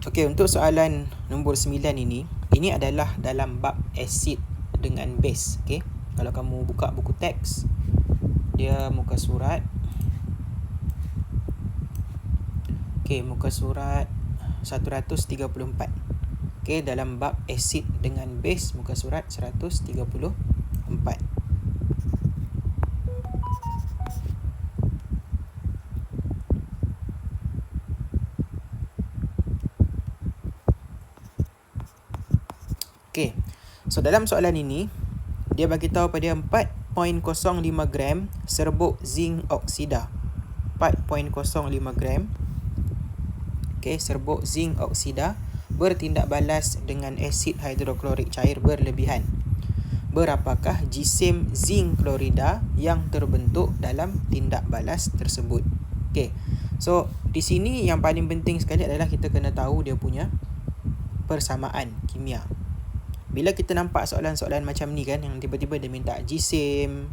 Okey, untuk soalan nombor 9 ini adalah dalam bab asid dengan base. Okey, kalau kamu buka buku teks, dia muka surat. Okey, muka surat 134. Okey, dalam bab asid dengan base, muka surat 134. Okey, so dalam soalan ini, dia bagi tahu pada 4.05 gram serbuk zinc oksida. 4.05 gram. Okey, serbuk zinc oksida bertindak balas dengan asid hidroklorik cair berlebihan. Berapakah jisim zinc klorida yang terbentuk dalam tindak balas tersebut? Okey, so di sini yang paling penting sekali adalah kita kena tahu dia punya persamaan kimia. Bila kita nampak soalan-soalan macam ni kan, yang tiba-tiba dia minta jisim,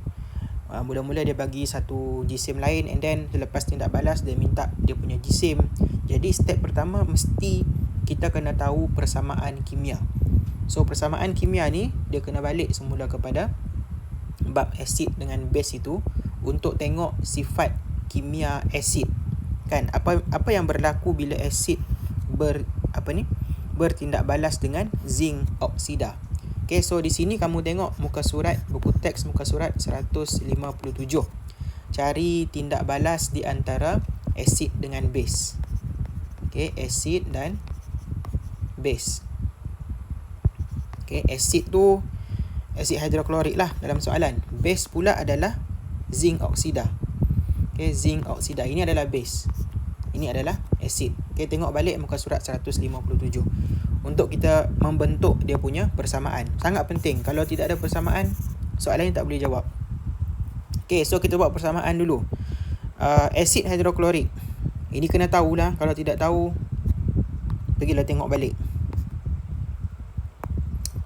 mula-mula dia bagi satu jisim lain, and then selepas tindak balas dia minta dia punya jisim. Jadi step pertama mesti kita kena tahu persamaan kimia. So persamaan kimia ni dia kena balik semula kepada bab asid dengan base itu untuk tengok sifat kimia asid. Kan, apa yang berlaku bila asid bertindak balas dengan zinc oksida. Okay, so di sini kamu tengok muka surat, buku teks muka surat 157. Cari tindak balas di antara asid dengan base. Okay, asid dan base. Okay, asid tu asid hidroklorik lah dalam soalan. Base pula adalah zinc oksida. Okay, zinc oksida. Ini adalah base. Ini adalah asid. Okay, tengok balik muka surat 157. Untuk kita membentuk dia punya persamaan. Sangat penting. Kalau tidak ada persamaan, soalan ni tak boleh jawab. Okay, so kita buat persamaan dulu. Asid hidroklorik. Ini kena tahulah. Kalau tidak tahu, pergilah tengok balik.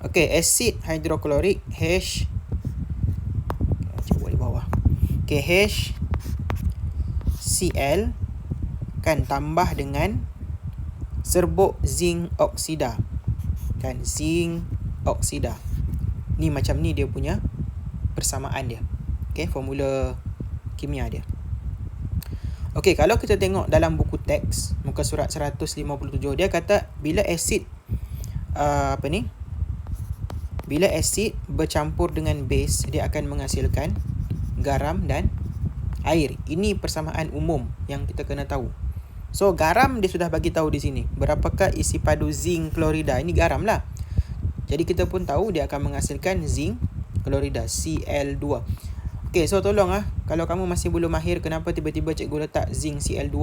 Okay, asid hidroklorik H. Cuba buat di bawah. Okay, HCl kan tambah dengan serbuk zinc oksida. Kan, zinc oksida. Ni macam ni dia punya persamaan dia. Okay, formula kimia dia. Okay, kalau kita tengok dalam buku teks muka surat 157, dia kata bila asid bila asid bercampur dengan base, dia akan menghasilkan garam dan air. Ini persamaan umum yang kita kena tahu. So garam dia sudah bagi tahu di sini. Berapakah isi padu zinc klorida? Ini garam lah. Jadi kita pun tahu dia akan menghasilkan zinc klorida, Cl2. Okay, so tolong kalau kamu masih belum mahir kenapa tiba-tiba cikgu letak zinc Cl2,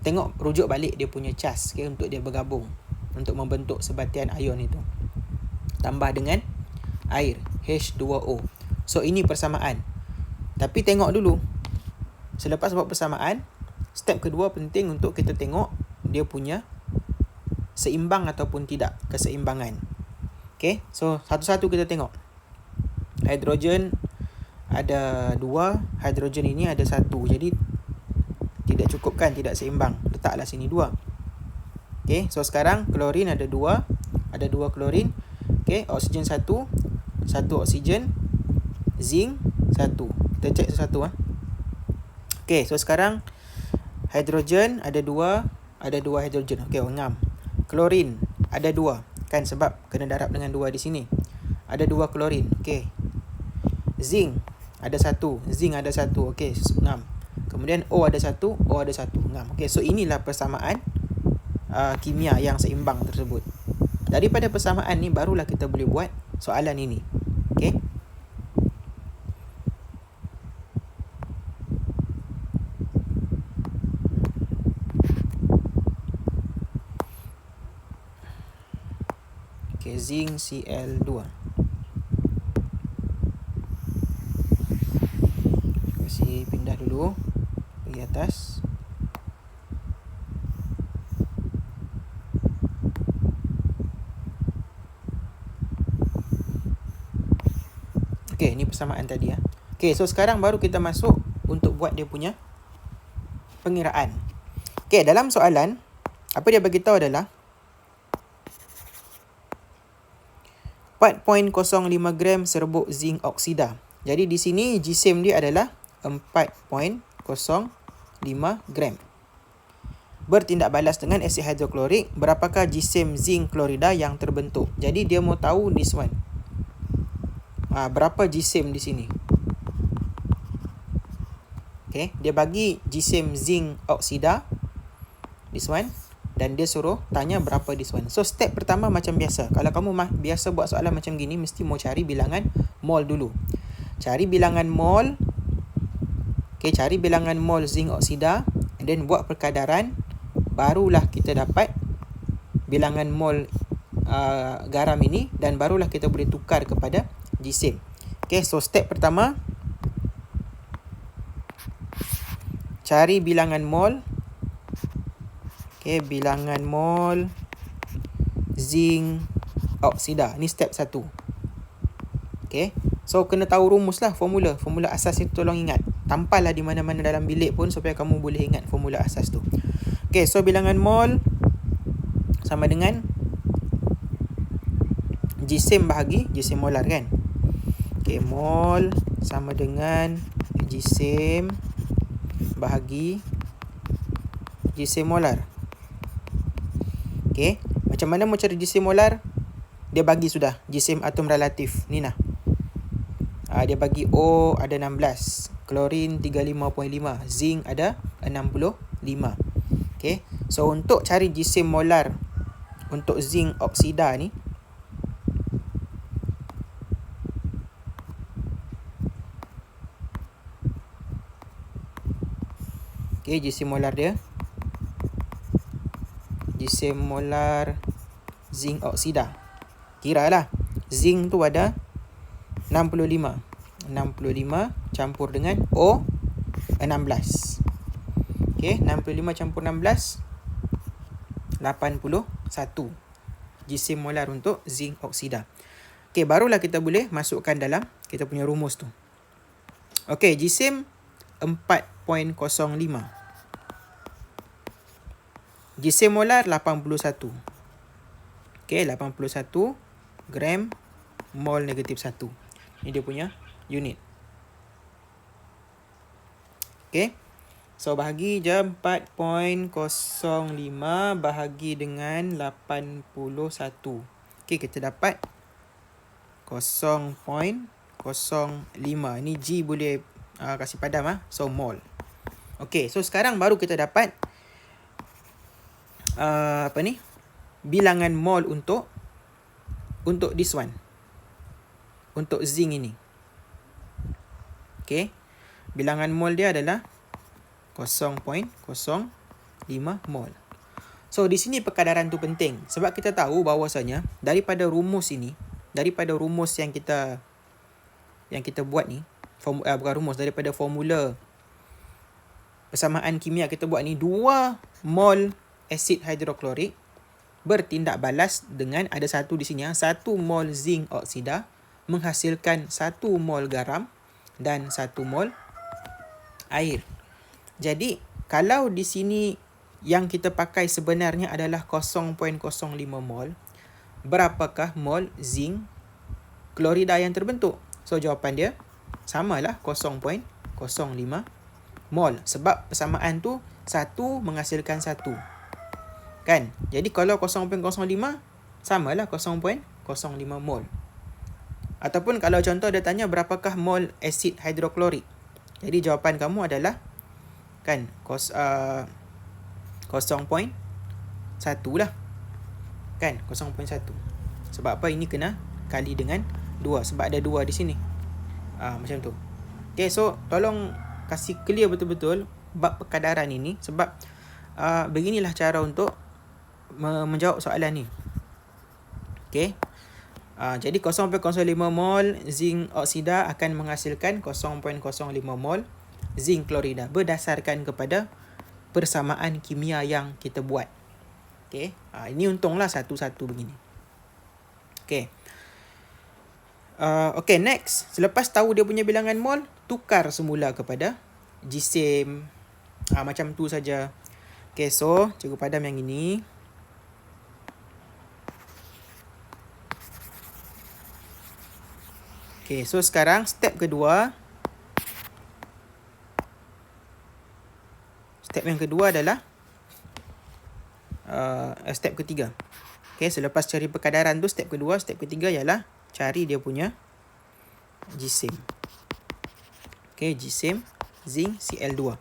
tengok rujuk balik dia punya cas, okay, untuk dia bergabung untuk membentuk sebatian ion itu. Tambah dengan air, H2O. So ini persamaan. Tapi tengok dulu. Selepas buat persamaan, step kedua penting untuk kita tengok dia punya seimbang ataupun tidak, keseimbangan. Okay, so satu-satu kita tengok. Hidrogen ada 2, hidrogen ini ada 1. Jadi tidak cukup kan, tidak seimbang. Letaklah sini 2. Okay, so sekarang klorin ada 2. Ada 2 klorin. Okay, oksigen 1. 1 oksigen. Zinc 1. Kita cek satu-satu. Okay, so sekarang hidrogen ada 2. Ada 2 hidrogen. Okay, ngam. Klorin ada 2. Kan sebab kena darab dengan 2 di sini. Ada 2 klorin. Okay. Zinc ada 1. Zinc ada 1. Okay, ngam. Kemudian O ada 1. O ada 1. Ngam. Okay, so inilah persamaan kimia yang seimbang tersebut. Daripada persamaan ni barulah kita boleh buat soalan ini. Okay. Okay, zinc Cl2. Kasih pindah dulu pergi atas. Okay, ni persamaan tadi. Okay, so sekarang baru kita masuk untuk buat dia punya pengiraan. Okay, dalam soalan, apa dia bagi tahu adalah 4.05 gram serbuk zinc oksida. Jadi di sini jisim dia adalah 4.05 gram. Bertindak balas dengan asid hidroklorik, berapakah jisim zinc klorida yang terbentuk? Jadi dia mau tahu this one. Berapa jisim di sini? Okay, dia bagi jisim zinc oksida this one, dan dia suruh tanya berapa this one. So step pertama macam biasa. Kalau kamu biasa buat soalan macam gini, mesti mau cari bilangan mol dulu. Cari bilangan mol. Okay, cari bilangan mol zinc oksida, and then buat perkadaran, barulah kita dapat bilangan mol garam ini, dan barulah kita boleh tukar kepada jisim. Okay, so step pertama, cari bilangan mol. Okay, bilangan mol zinc oksida. Ni step 1. Okay, so kena tahu rumus lah, formula asas itu tolong ingat. Tampal lah di mana-mana dalam bilik pun supaya kamu boleh ingat formula asas tu. Okay, so bilangan mol sama dengan jisim bahagi jisim molar kan. Okay, mol sama dengan jisim bahagi jisim molar. Okay, macam mana mau cari jisim molar? Dia bagi sudah jisim atom relatif ni nah. Dia bagi O ada 16, klorin 35.5, zinc ada 65. Okay, so untuk cari jisim molar untuk zinc oksida ni, okay, jisim molar dia, jisim molar zinc oksida, kiralah zinc tu ada 65 campur dengan O 16. Okay, 65 campur 16 81 jisim molar untuk zinc oksida. Okay, barulah kita boleh masukkan dalam kita punya rumus tu. Okay, jisim 4.05, jisim molar 81. Okay, 81 gram mol negatif 1. Ini dia punya unit. Okay, so bahagi je 4.05 bahagi dengan 81. Okay, kita dapat 0.05. Ini G boleh kasih padam so mol. Okay, so sekarang baru kita dapat bilangan mol untuk this one, untuk zinc ini. Okay, bilangan mol dia adalah 0.05 mol. So di sini perkadaran tu penting sebab kita tahu bahawasanya daripada rumus ini, daripada rumus yang kita buat ni, bukan rumus, daripada formula persamaan kimia kita buat ni, 2 mol asid hidroklorik bertindak balas dengan ada satu di sini, 1 mol zinc oksida menghasilkan 1 mol garam dan 1 mol air. Jadi kalau di sini yang kita pakai sebenarnya adalah 0.05 mol, berapakah mol zinc klorida yang terbentuk? So jawapan dia samalah 0.05 mol sebab persamaan tu 1 menghasilkan 1. Kan? Jadi kalau 0.05 samalah 0.05 mol. Ataupun kalau contoh dia tanya berapakah mol asid hidroklorik. Jadi jawapan kamu adalah kan 0.1 lah. Kan 0.1. Sebab apa? Ini kena kali dengan 2 sebab ada 2 di sini. Macam tu. Okay, so tolong kasih clear betul-betul bab perkadaran ini sebab beginilah cara untuk menjawab soalan ni. Okay. Jadi 0.05 mol zinc oksida akan menghasilkan 0.05 mol zinc klorida berdasarkan kepada persamaan kimia yang kita buat. Okay. Ini untunglah satu-satu begini. Okay. Okay, next. Selepas tahu dia punya bilangan mol, tukar semula kepada jisim. Macam tu saja. Okay, so cikgu padam yang ini. Okay, so sekarang step kedua. Step yang kedua adalah step ketiga. Okay, selepas cari perkadaran tu step kedua. Step ketiga ialah cari dia punya GSIM. Okay, GSIM zinc Cl2.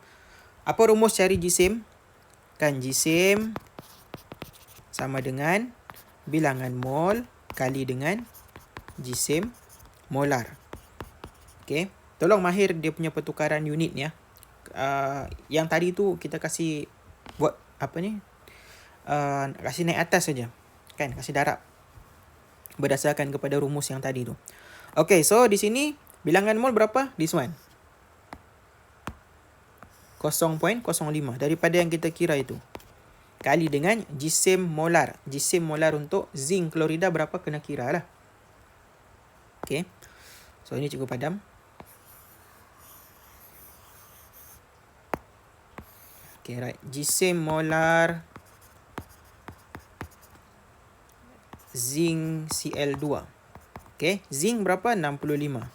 Apa rumus cari GSIM? Kan GSIM sama dengan bilangan mol kali dengan GSIM molar. Okay, tolong Mahir dia punya pertukaran unit ni ya. Yang tadi tu kita kasih buat apa ni? Kasih naik atas saja. Kan, kasih darab berdasarkan kepada rumus yang tadi tu. Okay, so di sini bilangan mol berapa? This one. 0.05 daripada yang kita kira itu. Kali dengan GSIM molar. GSIM molar untuk zinc klorida berapa kena kira lah. Okay. So ini cikgu padam. Okay, right. GSIM molar zinc Cl2. Okay. Zinc berapa? 65.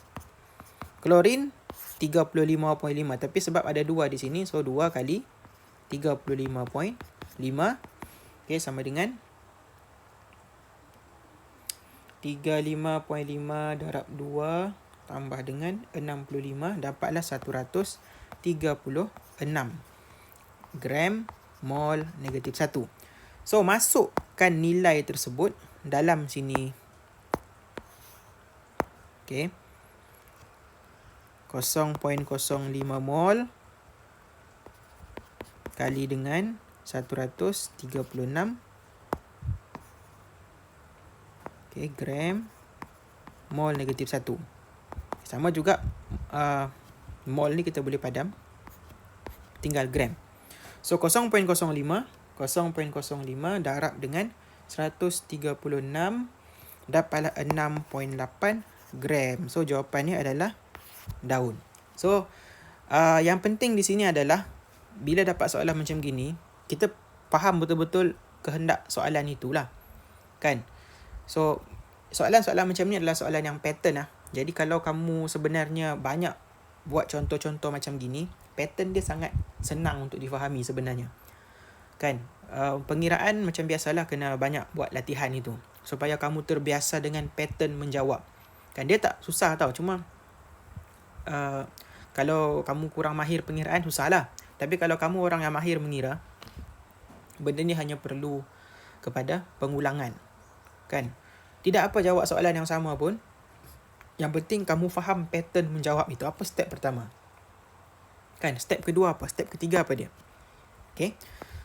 Klorin 35.5. Tapi sebab ada 2 di sini. So 2 kali 35.5. Okay, sama dengan 35.5 darab 2 tambah dengan 65. Dapatlah 136 gram mol negatif 1. So masukkan nilai tersebut dalam sini. Okay. 0.05 mol kali dengan 136 gram mol negatif 1. Sama juga mol ni kita boleh padam, tinggal gram. So 0.05 darab dengan 136 dapatlah 6.8 gram. So jawapannya adalah daun. So yang penting di sini adalah bila dapat soalan macam gini, kita faham betul-betul kehendak soalan itulah. Kan? So soalan-soalan macam ni adalah soalan yang pattern lah. Jadi kalau kamu sebenarnya banyak buat contoh-contoh macam gini, pattern dia sangat senang untuk difahami sebenarnya. Kan? Pengiraan macam biasalah kena banyak buat latihan itu supaya kamu terbiasa dengan pattern menjawab. Kan dia tak susah tau, cuma kalau kamu kurang mahir pengiraan susah lah. Tapi kalau kamu orang yang mahir mengira, benda ni hanya perlu kepada pengulangan. Kan? Tidak apa jawab soalan yang sama pun, yang penting kamu faham pattern menjawab itu. Apa step pertama? Kan? Step kedua apa? Step ketiga apa dia? Okay.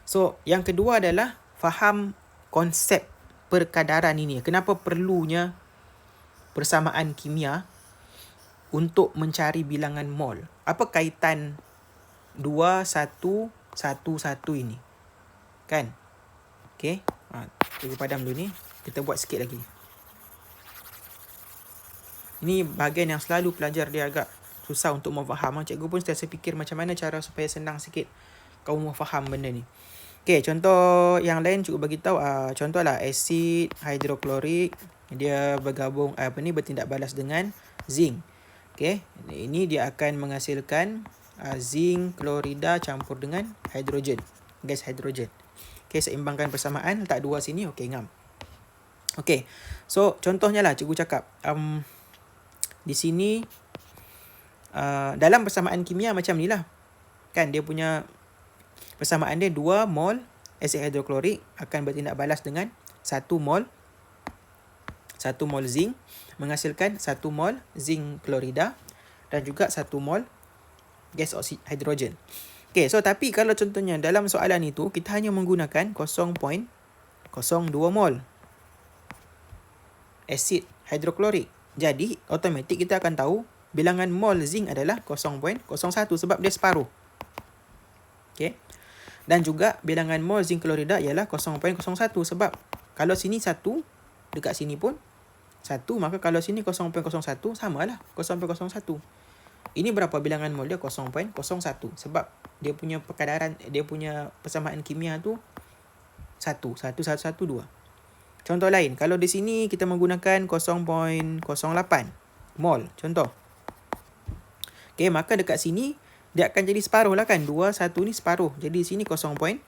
So yang kedua adalah faham konsep perkadaran ini. Kenapa perlunya persamaan kimia untuk mencari bilangan mol? Apa kaitan 2, 1, 1, 1 ini? Kan? Okay. Cikgu padam dulu ni. Kita buat sikit lagi. Ini bahagian yang selalu pelajar dia agak susah untuk memfaham. Cikgu pun sentiasa fikir macam mana cara supaya senang sikit kau memfaham benda ni. Okay, contoh yang lain cikgu bagi tahu. Contohlah asid hidroklorik, dia bergabung bertindak balas dengan zinc. Okay, ini dia akan menghasilkan zinc klorida campur dengan hidrogen, gas hidrogen. Okay, seimbangkan persamaan, letak 2 sini. Okay, ngam. Okay, so contohnya lah cikgu cakap di sini dalam persamaan kimia macam ni lah. Kan dia punya persamaan dia 2 mol asid hidroklorik akan bertindak balas dengan 1 mol zinc menghasilkan 1 mol zinc klorida dan juga 1 mol gas hidrogen. Okay, so tapi kalau contohnya dalam soalan itu kita hanya menggunakan 0.02 mol asid hidroklorik. Jadi automatik kita akan tahu bilangan mol zinc adalah 0.01 sebab dia separuh. Okay. Dan juga bilangan mol zinc klorida ialah 0.01 sebab kalau sini 1, dekat sini pun 1, maka kalau sini 0.01 samalah 0.01. Ini berapa bilangan mol dia? 0.01 sebab dia punya perkadaran, dia punya persamaan kimia tu 1, 1, 1, 1, 2. Contoh lain, kalau di sini kita menggunakan 0.08. mol. Contoh. Okay, maka dekat sini dia akan jadi separuh lah kan. 2, 1 ni separuh. Jadi sini 0.04.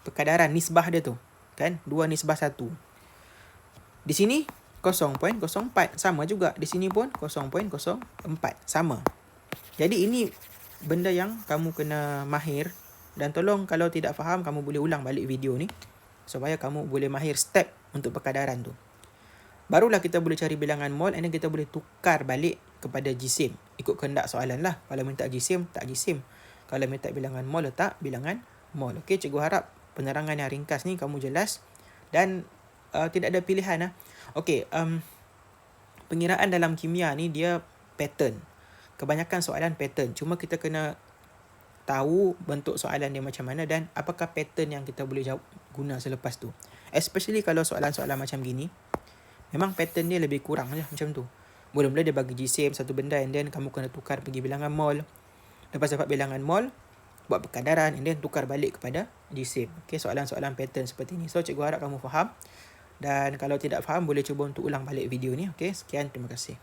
Perkadaran nisbah dia tu. Kan? 2 nisbah 1. Di sini 0.04. Sama juga. Di sini pun 0.04. Sama. Jadi ini benda yang kamu kena mahir. Dan tolong kalau tidak faham, kamu boleh ulang balik video ni. Supaya kamu boleh mahir step untuk perkadaran tu. Barulah kita boleh cari bilangan mol, and then kita boleh tukar balik kepada jisim. Ikut kehendak soalan lah. Kalau minta jisim, tak jisim. Kalau minta bilangan mol, letak bilangan mol. Okey, cikgu harap penerangan yang ringkas ni kamu jelas. Dan tidak ada pilihan lah. Okey, pengiraan dalam kimia ni dia pattern. Kebanyakan soalan pattern. Cuma kita kena tahu bentuk soalan dia macam mana dan apakah pattern yang kita boleh guna selepas tu. Especially kalau soalan-soalan macam gini. Memang pattern dia lebih kurang je macam tu. Mula-mula dia bagi jisim satu benda, and then kamu kena tukar pergi bilangan mol. Lepas dapat bilangan mol, buat perkadaran, and then tukar balik kepada jisim. Okay, soalan-soalan pattern seperti ni. So, cikgu harap kamu faham. Dan kalau tidak faham, boleh cuba untuk ulang balik video ni. Okay, sekian, terima kasih.